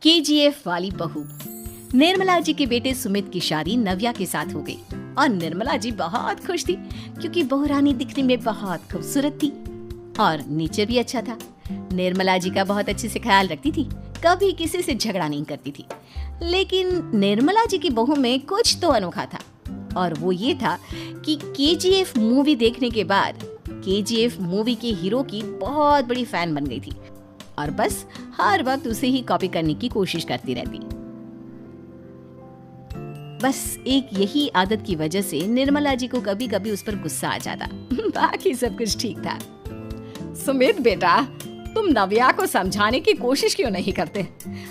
KGF वाली बहू। निर्मला जी के बेटे सुमित की शादी नव्या के साथ हो गई और निर्मला जी बहुत खुश थी क्योंकि बहू रानी दिखने में बहुत खूबसूरत थी और नेचर भी अच्छा था। निर्मला जी का बहुत अच्छे से ख्याल रखती थी, कभी किसी से झगड़ा नहीं करती थी। लेकिन निर्मला जी की बहू में कुछ तो अनोखा था और वो ये था कि केजीएफ मूवी देखने के बाद केजीएफ मूवी के हीरो की बहुत बड़ी फैन बन गई थी और बस हर वक्त उसे ही कॉपी करने की कोशिश करती रहती। बस एक यही आदत की वजह से निर्मला जी को कभी कभी उस पर गुस्सा आ जाता। बाकी सब कुछ ठीक था। सुमित बेटा, तुम नव्या को समझाने की कोशिश क्यों नहीं करते?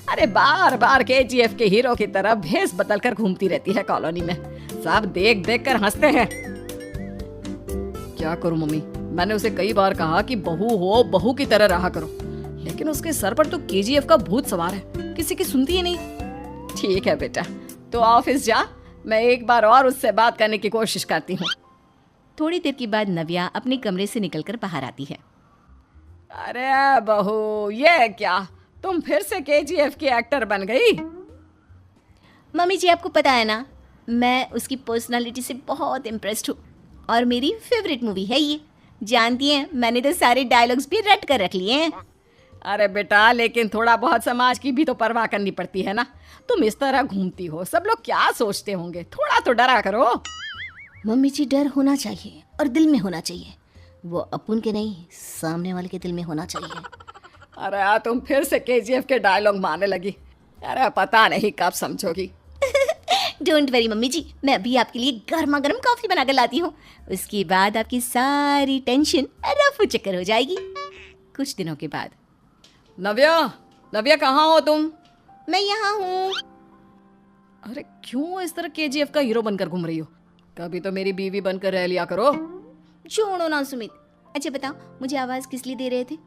अरे बार बार केजीएफ के हीरो की तरह भेस बदलकर घूमती रहती है कॉलोनी में, सब देख देख कर हंसते हैं। क्या करूं मम्मी, मैंने उसे कई बार कहा कि बहू हो, बहू की तरह रहा करो, लेकिन उसके सर पर तो केजीएफ का भूत सवार है, किसी की सुनती ही नहीं। ठीक है बेटा, तो ऑफिस जा, मैं एक बार और उससे बात करने की कोशिश करती हूँ। थोड़ी देर के बाद नव्या अपने कमरे से निकलकर बाहर आती है। अरे बहू, ये क्या, तुम फिर से केजीएफ की एक्टर बन गई? मम्मी जी, आपको पता है ना, मैं उसकी पर्सनालिटी से बहुत इम्प्रेस्ड हूँ और मेरी फेवरेट मूवी है ये। जानती हैं, मैंने तो सारे डायलॉग्स भी रट कर रख लिए हैं। अरे बेटा, लेकिन थोड़ा बहुत समाज की भी तो परवाह करनी पड़ती है ना। तुम इस तरह घूमती हो, सब लोग क्या सोचते होंगे, थोड़ा तो डरा करो। मम्मी जी, डर होना चाहिए और दिल में होना चाहिए, वो अपन के नहीं, सामने वाले के दिल में होना चाहिए। अरे तुम फिर से केजीएफ के डायलॉग मारने लगी। अरे पता नहीं कब समझोगी। डोंट वरी मम्मी जी, मैं अभी आपके लिए गर्मा गर्म कॉफी बना कर लाती हूँ, उसके बाद आपकी सारी टेंशन रफू चक्कर हो जाएगी। कुछ दिनों के बाद। नव्या, नव्या कहाँ हो तुम? मैं यहाँ हूँ। अरे क्यों इस तरह केजीएफ का हीरो बनकर घूम रही हो? कभी तो मेरी बीवी बनकर रह लिया करो। छोड़ो ना सुमित। अच्छा बताओ, मुझे आवाज किस लिए दे रहे थे?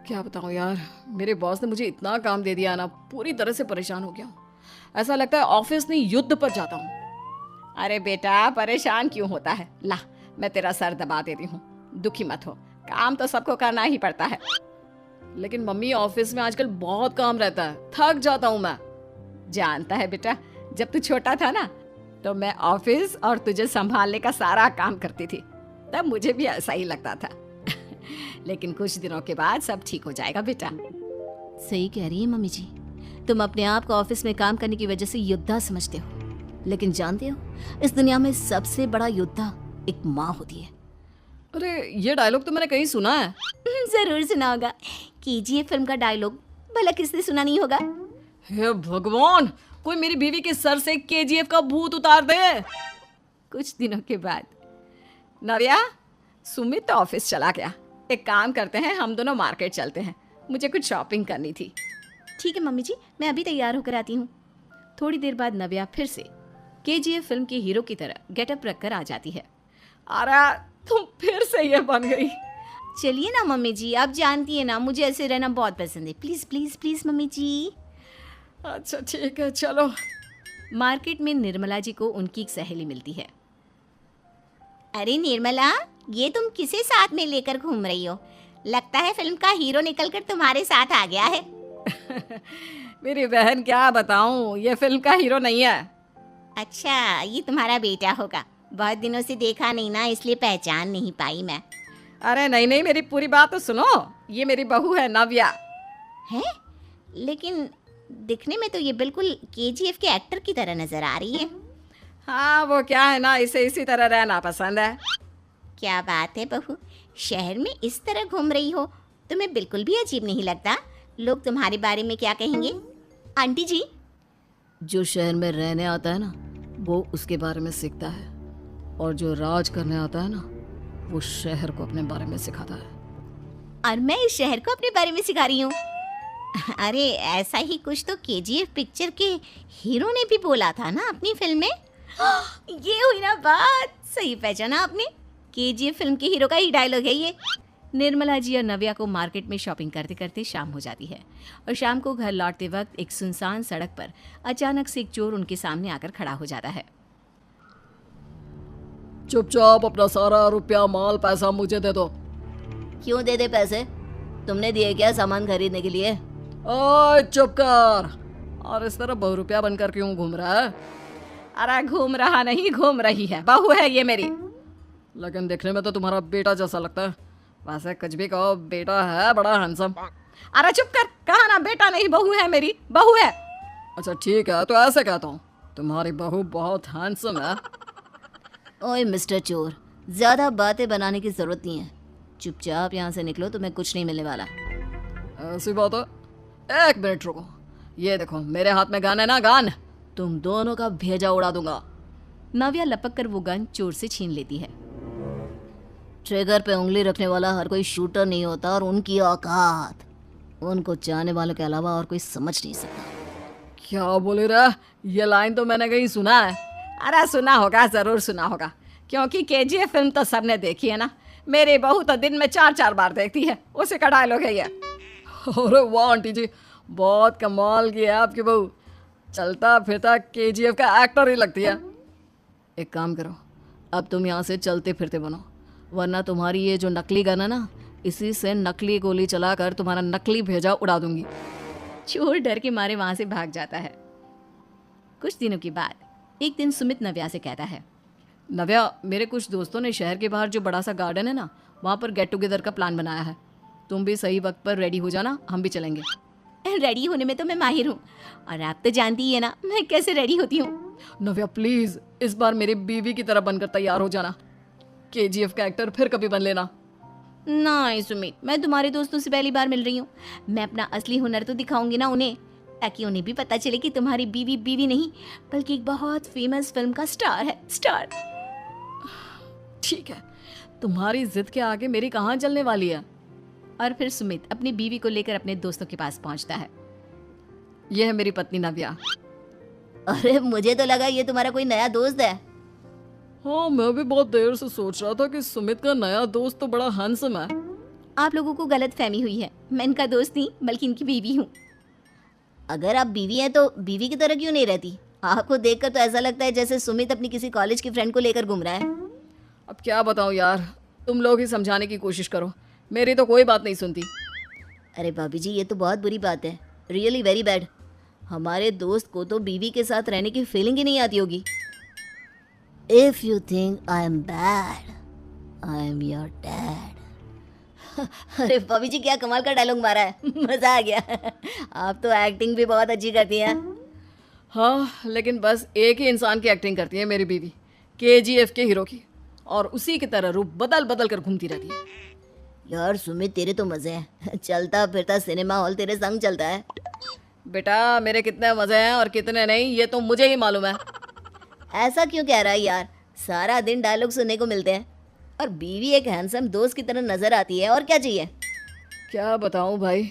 क्या बताऊँ यार, मेरे बॉस ने मुझे इतना काम दे दिया ना, पूरी तरह से परेशान हो गया हूँ। ऐसा लगता है ऑफिस नहीं युद्ध पर जाता हूँ। अरे बेटा, परेशान क्यों होता है? ला, मैं तेरा सर दबा देती हूँ, दुखी मत हो, काम तो सबको करना ही पड़ता है। लेकिन मम्मी, ऑफिस में आजकल बहुत काम रहता है, थक जाता हूँ मैं। जानता है बेटा, जब तू छोटा था ना, तो मैं ऑफिस और तुझे संभालने का सारा काम करती थी, तब मुझे भी ऐसा ही लगता था। लेकिन कुछ दिनों के बाद सब ठीक हो जाएगा बेटा। सही कह रही है मम्मी जी, तुम अपने आप को ऑफिस में काम करने की वजह से योद्धा समझते हो, लेकिन जानते हो, इस दुनिया में सबसे बड़ा योद्धा एक माँ होती है। अरे ये डायलॉग तो मैंने कहीं सुना है। जरूर सुना होगा, केजीएफ फिल्म का डायलॉग, भला किसने सुना नहीं होगा? हे भगवान, कोई मेरी बीवी के सर से केजीएफ का भूत उतार दे। कुछ दिनों के बाद। नव्या, सुमित तो ऑफिस चला गया, एक काम करते हैं, हम दोनों मार्केट चलते हैं, मुझे कुछ शॉपिंग करनी थी। ठीक है मम्मी जी, मैं अभी तैयार होकर आती हूँ। थोड़ी देर बाद नव्या फिर से केजीएफ फिल्म के हीरो की तरह गेटअप रखकर आ जाती है। अरे तुम फिर से ये बन गई। चलिए ना मम्मी जी, आप जानती है ना, मुझे ऐसे रहना बहुत पसंद है, प्लीज प्लीज प्लीज मम्मी जी। अच्छा ठीक है, चलो। मार्केट में निर्मला जी को उनकी एक सहेली मिलती है। अरे निर्मला, ये तुम किसे साथ में लेकर घूम रही हो? लगता है फिल्म का हीरो निकलकर तुम्हारे साथ आ गया है। मेरी बहन, क्या बताऊं, ये फिल्म का हीरो नहीं है। अच्छा, ये तुम्हारा बेटा होगा, बहुत दिनों से देखा नहीं ना, इसलिए पहचान नहीं पाई मैं। अरे नहीं नहीं, मेरी पूरी बात तो सुनो, ये मेरी बहू है नव्या। है? लेकिन दिखने में तो ये बिल्कुल केजीएफ के एक्टर की तरह नजर आ रही है। हाँ, वो क्या है ना, इसे इसी तरह रहना पसंद है। क्या बात है बहू, शहर में इस तरह घूम रही हो, तुम्हें बिल्कुल भी अजीब नहीं लगता? लोग तुम्हारे बारे में क्या कहेंगे? आंटी जी, जो शहर में रहने आता है ना, वो उसके बारे में सीखता है, और जो राज करने आता है ना, वो शहर को अपने बारे में सिखाता है। और मैं इस शहर को अपने बारे में सिखा रही हूँ। अरे ऐसा ही कुछ तो केजीएफ पिक्चर के हीरो ने भी बोला था ना अपनी फिल्म में। ये हुई ना बात, सही पहचाना आपने, केजीएफ फिल्म के हीरो का ही डायलॉग है ये। निर्मला जी और नव्या को मार्केट में शॉपिंग करते करते शाम हो जाती है और शाम को घर लौटते वक्त एक सुनसान सड़क पर अचानक से एक चोर उनके सामने आकर खड़ा हो जाता है। चुपचाप अपना सारा रुपया, माल, पैसा मुझे दे दो। क्यों दे दे पैसे? तुमने दिए क्या सामान खरीदने के लिए? ओए चुप कर। और इस तरह बहुरुपया बनकर क्यों घूम रहा है? अरे घूम रहा नहीं, घूम रही है, बहू है ये मेरी। लेकिन देखने में तो तुम्हारा बेटा जैसा लगता है। वैसे कुछ भी कहो, बेटा है बड़ा हैंडसम। अरे चुप कर, कहा ना बेटा नहीं, बहू है मेरी, बहू है। अच्छा ठीक है, तो ऐसे कहता हूँ, तुम्हारी बहू बहुत हैंडसम है। ओए मिस्टर चोर, ज्यादा बातें बनाने की जरूरत नहीं है। चुपचाप यहाँ से निकलो, तुम्हें कुछ नहीं मिलने वाला। ऐसी बात है। एक मिनट रुको, ये देखो मेरे हाथ में गन है ना, गन। तुम दोनों का भेजा उड़ा दूंगा। नव्या लपक कर वो गन चोर से छीन लेती है। ट्रिगर पे उंगली रखने वाला हर कोई शूटर नहीं होता, और उनकी औकात उनको चाहने वालों के अलावा और कोई समझ नहीं सकता। क्या बोले रे? ये लाइन तो मैंने कहीं सुना है। अरे सुना होगा, जरूर सुना होगा, क्योंकि केजीएफ फिल्म तो सबने देखी है ना। मेरी बहू तो दिन में 4-4 बार देखती है, उसी का डायलॉग है ये। अरे वाह आंटी जी, बहुत कमाल की है आपकी बहू। चलता फिरता केजीएफ का एक्टर ही लगती है। एक काम करो, अब तुम यहाँ से चलते फिरते बनो, वरना तुम्हारी ये जो नकली गन है ना, इसी से नकली गोली चलाकर तुम्हारा नकली भेजा उड़ा दूंगी। चोर डर के मारे वहां से भाग जाता है। कुछ दिनों के बाद एक दिन सुमित नव्या से कहता है, नव्या, मेरे कुछ दोस्तों ने शहर के बाहर जो बड़ा सा गार्डन है ना, वहाँ पर गेट टुगेदर का प्लान बनाया है। तुम भी सही वक्त पर रेडी हो जाना, हम भी चलेंगे। रेडी होने में तो मैं माहिर हूँ, और आप तो जानती ही है ना मैं कैसे रेडी होती हूँ। नव्या प्लीज, इस बार मेरी बीवी की तरह बनकर तैयार हो जाना। केजीएफ का एक्टर फिर कभी बन लेना। नहीं सुमित, मैं तुम्हारे दोस्तों से पहली बार मिल रही हूँ। मैं अपना असली हुनर तो दिखाऊंगी ना उन्हें, ताकि उन्हें भी पता चले कि तुम्हारी बीवी बीवी नहीं बल्कि एक बहुत फेमस फिल्म का स्टार है, स्टार। ठीक है, तुम्हारी जिद के आगे मेरी कहाँ चलने वाली है। और फिर सुमित अपनी बीवी को लेकर अपने दोस्तों के पास पहुंचता है। यह है मेरी पत्नी नव्या। अरे मुझे तो लगा ये तुम्हारा कोई नया दोस्त है। हाँ, मैं भी बहुत देर से सोच रहा था कि सुमित का नया दोस्त तो बड़ा हैंडसम है। आप लोगों को गलत फहमी हुई है, मैं इनका दोस्त नहीं बल्कि इनकी बीवी हूँ। अगर आप बीवी हैं तो बीवी की तरह क्यों नहीं रहती? आपको देखकर तो ऐसा लगता है जैसे सुमित अपनी किसी कॉलेज की फ्रेंड को लेकर घूम रहा है। अब क्या बताऊँ यार, तुम लोग ही समझाने की कोशिश करो, मेरी तो कोई बात नहीं सुनती। अरे भाभी जी, ये तो बहुत बुरी बात है, रियली वेरी बैड। हमारे दोस्त को तो बीवी के साथ रहने की फीलिंग ही नहीं आती होगी। If you think I am bad, I am your dad. अरे भाभी जी, क्या कमाल का डायलॉग मारा है, मजा आ गया। आप तो एक्टिंग भी बहुत अच्छी करती हैं। हाँ, लेकिन बस एक ही इंसान की एक्टिंग करती है मेरी बीवी, केजीएफ के हीरो की, और उसी की तरह रूप बदल बदल कर घूमती रहती है। यार सुमित, तेरे तो मजे हैं, चलता फिरता सिनेमा हॉल तेरे संग चलता है। बेटा, मेरे कितने मजे हैं और कितने नहीं, ये तो मुझे ही मालूम है। ऐसा क्यों कह रहा है यार, सारा दिन डायलॉग सुनने को मिलते हैं, और बीवी एक हैंडसम दोस्त की तरह नजर आती है, और क्या चाहिए। क्या बताऊं भाई,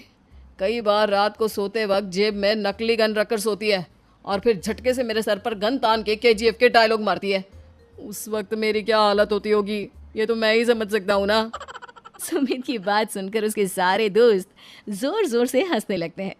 कई बार रात को सोते वक्त जेब में नकली गन रखकर सोती है, और फिर झटके से मेरे सर पर गन तान के केजीएफ के डायलॉग मारती है। उस वक्त मेरी क्या हालत होती होगी, ये तो मैं ही समझ सकता हूँ ना। सुमित की बात सुनकर उसके सारे दोस्त जोर जोर से हंसने लगते हैं।